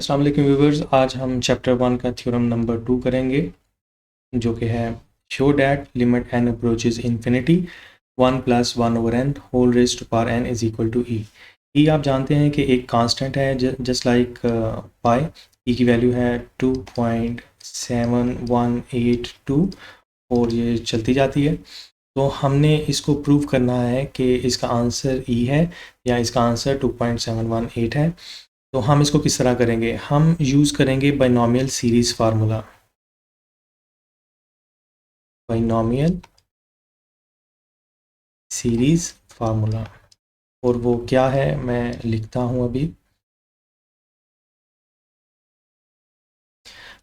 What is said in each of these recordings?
अस्सलाम वालेकुम व्यूवर्स, आज हम चैप्टर 1 का थ्योरम नंबर 2 करेंगे जो कि है show that limit n approaches infinity 1 + 1 over n whole raised to power n is equal to e. E आप जानते हैं कि एक कांस्टेंट है जस्ट लाइक पाई। ई की वैल्यू है 2.7182 और ये चलती जाती है। तो हमने इसको प्रूव करना है कि इसका आंसर ई है या इसका आंसर 2.718 है। तो हम इसको किस तरह करेंगे? हम यूज़ करेंगे binomial series formula. Binomial series formula, और वो क्या है मैं लिखता हूँ अभी।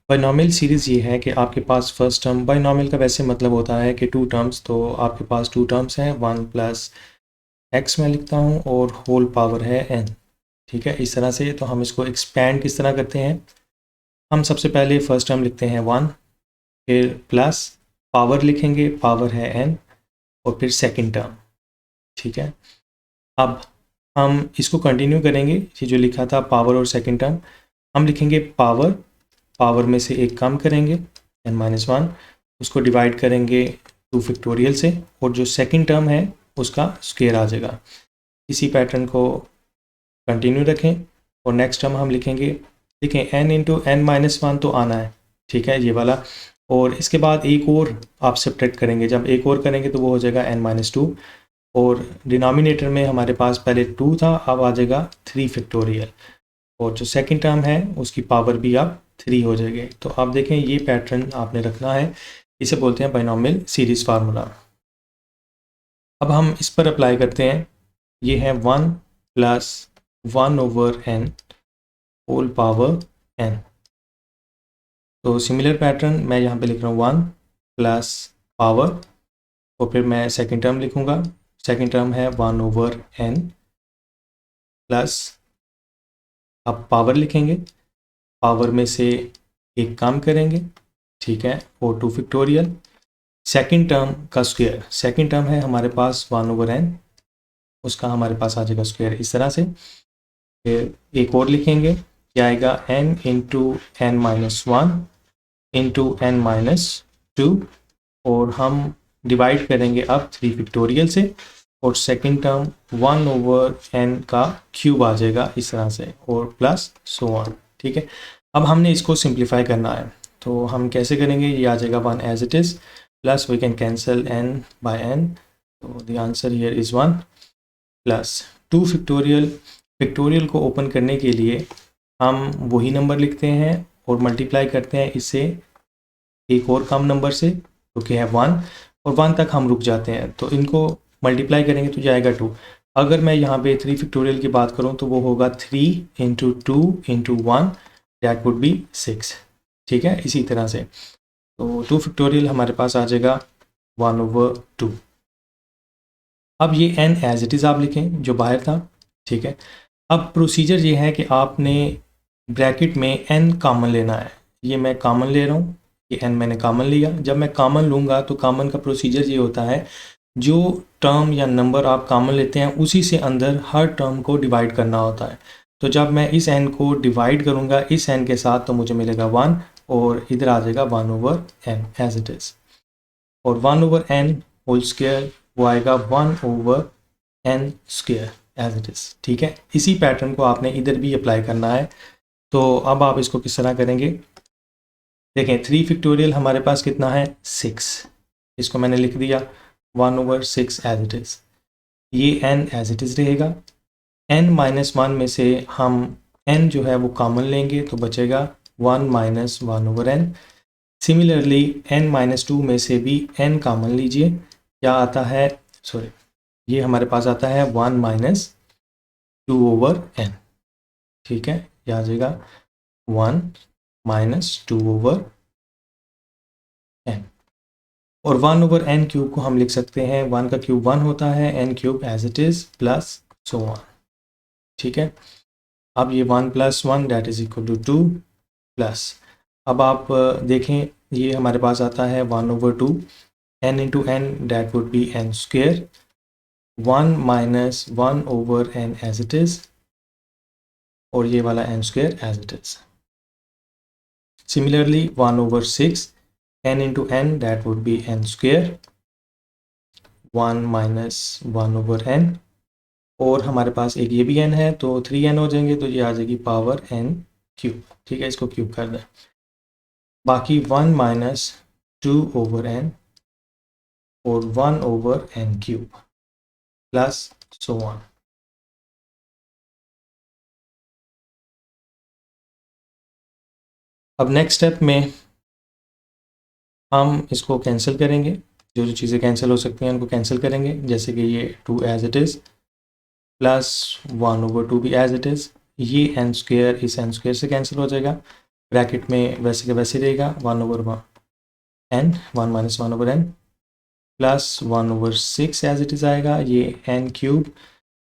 बाइनोमियल सीरीज़ ये है कि आपके पास फर्स्ट टर्म, बाइनोमियल का वैसे मतलब होता है कि टू टर्म्स, तो आपके पास टू टर्म्स हैं 1 + x मैं लिखता हूँ और होल पावर है n। ठीक है, इस तरह से। तो हम इसको एक्सपेंड किस तरह करते हैं? हम सबसे पहले फर्स्ट टर्म लिखते हैं 1, फिर प्लस पावर लिखेंगे, पावर है n, और फिर सेकंड टर्म। ठीक है, अब हम इसको कंटिन्यू करेंगे। ये जो लिखा था पावर और सेकंड टर्म, हम लिखेंगे पावर, पावर में से एक कम करेंगे n-1, उसको डिवाइड करेंगे 2 फैक्टोरियल से, और जो सेकंड टर्म है उसका स्क्वायर आ जाएगा। इसी पैटर्न को कंटिन्यू रखें और नेक्स्ट टर्म हम लिखेंगे, देखें n × n-1 तो आना है, ठीक है, ये वाला। और इसके बाद एक और आप सब्ट्रैक्ट करेंगे, जब एक और करेंगे तो वो हो जाएगा n-2, और डिनोमिनेटर में हमारे पास पहले 2 था, अब आ जाएगा 3 फैक्टोरियल, और जो सेकंड टर्म है उसकी पावर भी अब 3 हो जाएगी। तो आप देखें ये पैटर्न आपने रखना है, इसे बोलते हैं बाइनोमियल सीरीज़ फार्मूला। अब हम इस पर अप्लाई करते हैं। ये है 1 + 1 over n whole power n। तो सिमिलर पैटर्न मैं यहाँ पे लिख रहा हूँ 1 + पावर, और फिर मैं सेकंड टर्म लिखूँगा। सेकंड टर्म है 1 over n प्लस, अब पावर लिखेंगे, पावर में से एक कम करेंगे, ठीक है, और 2 फैक्टोरियल, सेकंड टर्म का स्क्वायर। सेकंड टर्म है हमारे पास 1 over n, उसका हमारे पास आ जाएगा स्क्वायर, इस तरह से। फिर एक और लिखेंगे, क्या आएगा n × n-1 × n-2, और हम डिवाइड करेंगे अब 3 फैक्टोरियल से, और सेकंड टर्म 1 over n का क्यूब आ जाएगा इस तरह से, और प्लस सो ऑन। ठीक है, अब हमने इसको सिंप्लीफाई करना है, तो हम कैसे करेंगे? ये आ जाएगा 1 as it is, plus we can cancel n by n, तो the answer here is 1, plus 2 factorial. Factorial को ओपन करने के लिए हम वही नंबर लिखते हैं और मल्टीप्लाई करते हैं इससे एक और कम नंबर से, क्योंकि है 1, और 1 तक हम रुक जाते हैं, तो इनको मल्टीप्लाई करेंगे तो जाएगा 2। अगर मैं यहाँ पे 3 फैक्टोरियल की बात करूँ तो वो होगा 3 × 2 × 1, दैट वुड बी 6। ठीक है, इसी तरह से तो 2 फैक्टोरियल हमारे पास आ जाएगा 1 over 2। अब ये n एज इट इज़ आप लिखें जो बाहर था। ठीक है, अब प्रोसीजर ये है कि आपने ब्रैकेट में n कॉमन लेना है। ये मैं कॉमन ले रहा हूँ, ये n मैंने कॉमन लिया। जब मैं कॉमन लूँगा तो कॉमन का प्रोसीजर ये होता है, जो टर्म या नंबर आप कॉमन लेते हैं उसी से अंदर हर टर्म को डिवाइड करना होता है। तो जब मैं इस n को डिवाइड करूँगा इस n के साथ, तो मुझे मिलेगा 1, और इधर आ जाएगा 1 over n as it is, और 1 over n होल स्क्वायर वो आएगा 1 over n square as it is. ठीक है, इसी पैटर्न को आपने इधर भी अप्लाई करना है। तो अब आप इसको किस तरह करेंगे? देखें 3 फैक्टोरियल हमारे पास कितना है? 6। इसको मैंने लिख दिया 1 over 6 एज इट इज़। ये n एज इट इज़ रहेगा। n-1 में से हम n जो है वो कॉमन लेंगे तो बचेगा 1 - 1 over n। सिमिलरली n-2 में से भी n कॉमन लीजिए, क्या आता है? सॉरी, ये हमारे पास आता है 1 - 2 over n। ठीक है, ये आ जाएगा 1 - 2 over n, और 1 over n क्यूब को हम लिख सकते हैं, 1 का क्यूब 1 होता है, n cube as it is, plus so on. ठीक है, अब ये 1 + 1 that is equal to 2, plus अब आप देखें ये हमारे पास आता है 1 over 2, n × n that would be n square, 1 - 1 over n as it is, और ये वाला n square as it is. Similarly 1/6 n into n that would be n square, 1 minus 1/n, और हमारे पास एक ये भी n है तो 3n हो जाएंगे, तो ये आ जाएगी पावर n क्यूब। ठीक है, इसको क्यूब कर दें। बाकी 1 minus 2/n और 1/n cube plus so on. अब नेक्स्ट स्टेप में हम इसको कैंसिल करेंगे, जो जो चीज़ें कैंसिल हो सकती हैं उनको कैंसिल करेंगे, जैसे कि ये 2 एज इट इज़ प्लस 1/2 भी एज इट इज़। ये n स्क्वायर इस n स्क्वायर से कैंसिल हो जाएगा, ब्रैकेट में वैसे के वैसे रहेगा 1/n 1 minus 1/n plus 1/6 as it is आएगा। ये n क्यूब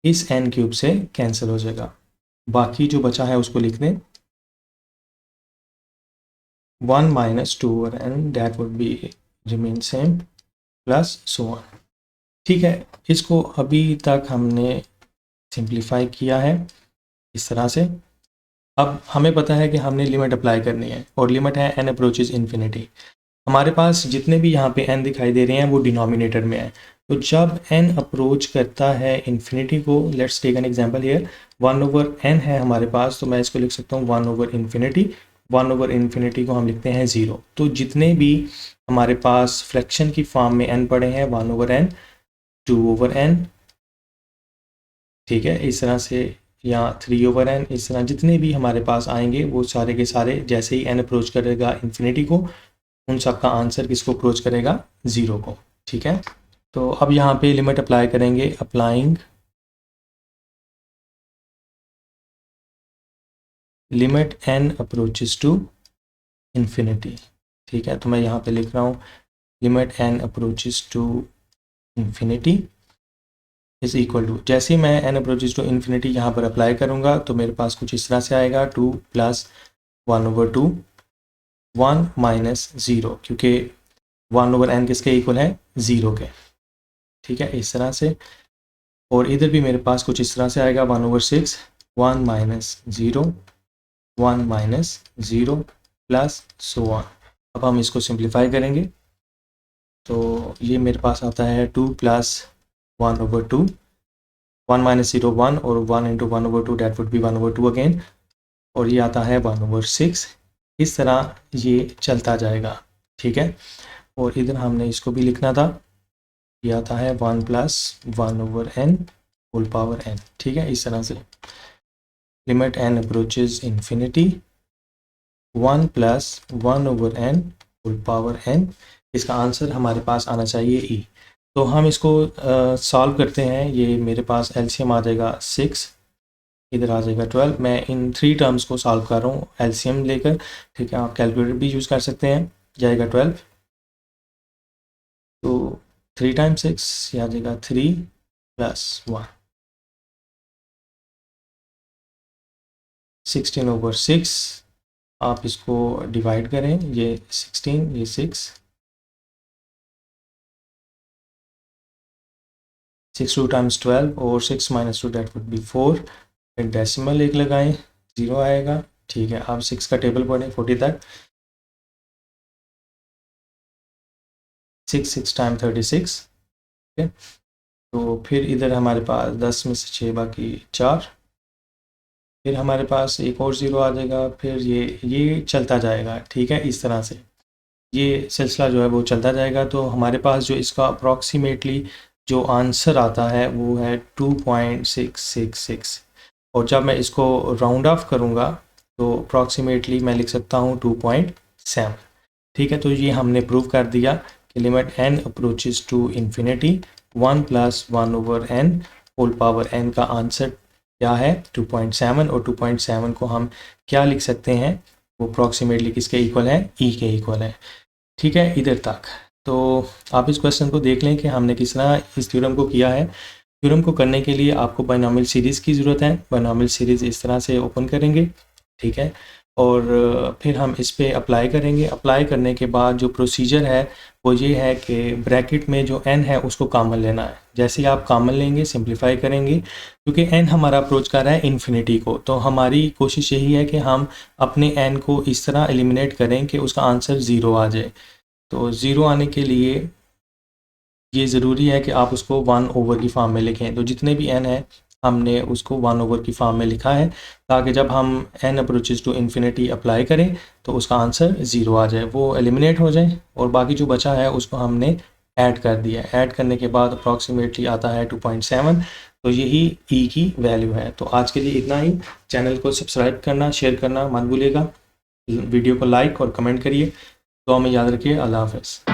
इस n क्यूब से कैंसिल हो जाएगा। बाकी जो बचा है उसको लिख दें, 1 minus 2/n that would be remain same plus so on. ठीक है, इसको अभी तक हमने सिंप्लीफाई किया है इस तरह से। अब हमें पता है कि हमने लिमिट अप्लाई करनी है और लिमिट है n अप्रोचेज इन्फिनिटी। हमारे पास जितने भी यहाँ पे n दिखाई दे रहे हैं वो डिनोमिनेटर में है, तो जब n अप्रोच करता है इन्फिनिटी को, let's take an example here, 1/n है हमारे पास, तो मैं इसको लिख सकता हूँ 1/infinity। 1/infinity को हम लिखते हैं 0। तो जितने भी हमारे पास फ्रैक्शन की फॉर्म में n पड़े हैं 1/n 2/n, ठीक है, इस तरह से, या 3/n, इस तरह जितने भी हमारे पास आएंगे वो सारे के सारे जैसे ही n अप्रोच करेगा इन्फिनिटी को, उन सब का आंसर किसको अप्रोच करेगा, 0 को। ठीक है, तो अब यहाँ पे लिमिट अप्लाई करेंगे, applying limit n approaches to infinity. ठीक है, तो मैं यहाँ पे लिख रहा हूँ limit n approaches to infinity is equal to, जैसे ही मैं n अप्रोचेस टू इन्फिनिटी यहाँ पर अप्लाई करूँगा तो मेरे पास कुछ इस तरह से आएगा, 2 प्लस 1/2 1 माइनस 0, क्योंकि 1/n किसके इक्वल है, 0 के। ठीक है, इस तरह से, और इधर भी मेरे पास कुछ इस तरह से आएगा 1/6 1 minus 0 1 minus 0 plus so on. अब हम इसको सिंप्लीफाई करेंगे, तो ये मेरे पास आता है 2 प्लस 1/2 1 माइनस 0 1 और 1 into 1/2 that would be 1/2 again, और ये आता है 1/6। इस तरह ये चलता जाएगा। ठीक है, और इधर हमने इसको भी लिखना था, ये आता है 1 plus 1/n whole power n। ठीक है, इस तरह से limit n approaches infinity 1 plus 1/n whole power n, इसका आंसर हमारे पास आना चाहिए e। तो हम इसको सॉल्व करते हैं। ये मेरे पास एलसीएम आ जाएगा 6, इधर आ जाएगा 12। मैं इन 3 टर्म्स को सॉल्व कर रहा हूँ एलसीएम लेकर। ठीक है, आप कैलकुलेटर भी यूज़ कर सकते हैं। जाएगा 12, तो 3 टाइम्स 6 आ जाएगा 3 प्लस 1, 16/6। आप इसको डिवाइड करें, ये 16 ये 6 2 टाइम्स 12 और 6 माइनस 2 डेट वुड बी 4। फिर डेसिमल एक लगाएं, 0 आएगा। ठीक है, आप 6 का टेबल पढ़ें 40 तक। 6 टाइम 36। ठीक है, तो फिर इधर हमारे पास 10 में से 6 बाकी 4, फिर हमारे पास एक और 0 आ जाएगा, फिर ये चलता जाएगा। ठीक है, इस तरह से ये सिलसिला जो है वो चलता जाएगा। तो हमारे पास जो इसका अप्रॉक्सीमेटली जो आंसर आता है वो है 2.666, और जब मैं इसको राउंड ऑफ करूँगा तो अप्रॉक्सीमेटली मैं लिख सकता हूँ 2.7। ठीक है, तो ये हमने प्रूव कर दिया कि limit n approaches to infinity 1 plus 1/n whole power n का आंसर क्या है, 2.7। और 2.7 को हम क्या लिख सकते हैं, वो अप्रॉक्सीमेटली किसके इक्वल है, e के इक्वल है। ठीक है, इधर तक। तो आप इस क्वेश्चन को देख लें कि हमने किस तरह इस थ्योरम को किया है। थ्योरम को करने के लिए आपको बायनॉमियल सीरीज़ की ज़रूरत है। बायनॉमियल सीरीज़ इस तरह से ओपन करेंगे। ठीक है, और फिर हम इस पे अप्लाई करेंगे। अप्लाई करने के बाद जो प्रोसीजर है वो ये है कि ब्रैकेट में जो n है उसको कॉमन लेना है। जैसे ही आप कॉमन लेंगे, सिंप्लीफाई करेंगे, क्योंकि n हमारा अप्रोच कर रहा है इन्फिनिटी को, तो हमारी कोशिश यही है कि हम अपने n को इस तरह एलिमिनेट करें कि उसका आंसर 0 आ जाए। तो 0 आने के लिए ये ज़रूरी है कि आप उसको 1 ओवर की फॉर्म में लिखें। तो जितने भी n है हमने उसको 1 ओवर की फॉर्म में लिखा है, ताकि जब हम n approaches to infinity apply करें तो उसका आंसर 0 आ जाए, वो एलिमिनेट हो जाए, और बाकी जो बचा है उसको हमने ऐड कर दिया। ऐड करने के बाद अप्रॉक्सीमेटली आता है 2.7। तो यही e की वैल्यू है। तो आज के लिए इतना ही। चैनल को सब्सक्राइब करना, शेयर करना मत भूलिएगा। वीडियो को लाइक और कमेंट करिए। तो हमें याद रखिए। अल्लाह हाफ़िज़।